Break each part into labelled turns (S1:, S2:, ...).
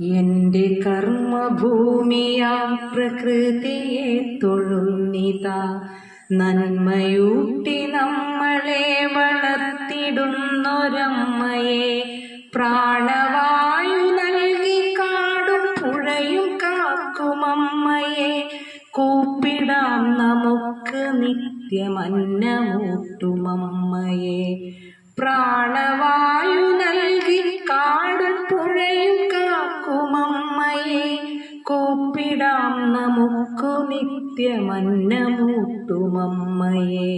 S1: എന്റെ കർമ്മഭൂമിയാം പ്രകൃതിയെ തൊഴുന്നിതാ. നന്മയൂട്ടി നമ്മളെ വളർത്തിടുന്നൊരമ്മയെ, പ്രാണവായു നൽകി കാടും പുഴയും കാക്കുമമ്മയെ, കൂപ്പിടാം നമുക്ക് നിത്യമന്നമൂട്ടുമമ്മയെ. പ്രാണവായു നൽകി കാടും പുഴയും കാക്കുമമ്മയെ, കൂപ്പിടാം നമുക്കു നിത്യമന്നമൂട്ടുമമ്മയെ.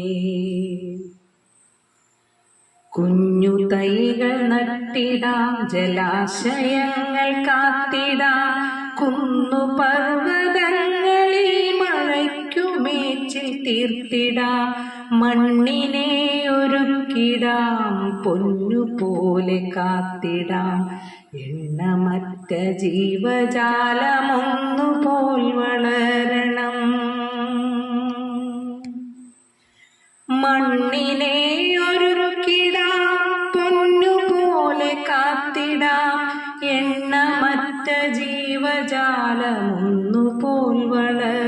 S1: കുഞ്ഞു തൈകൾ നട്ടിടാം, ജലാശയങ്ങൾ കാത്തിടാം, കുന്നുപർവ്വതങ്ങളിൽ മഴയ്ക്കുമേച്ചിൽ തീർത്തിടാം, മണ്ണിനെ ഒരുക്കിടാം, പൊന്നുപോലെ കാത്തിടാം. എണ്ണമറ്റ ജീവജാലമൊന്നുപോൽ വളരണം, മണ്ണിനെ ഒരുക്കിടാം, പൊന്നുപോലെ കാത്തിടാം. എണ്ണമറ്റ ജീവജാലമൊന്നുപോൽ വളരണം.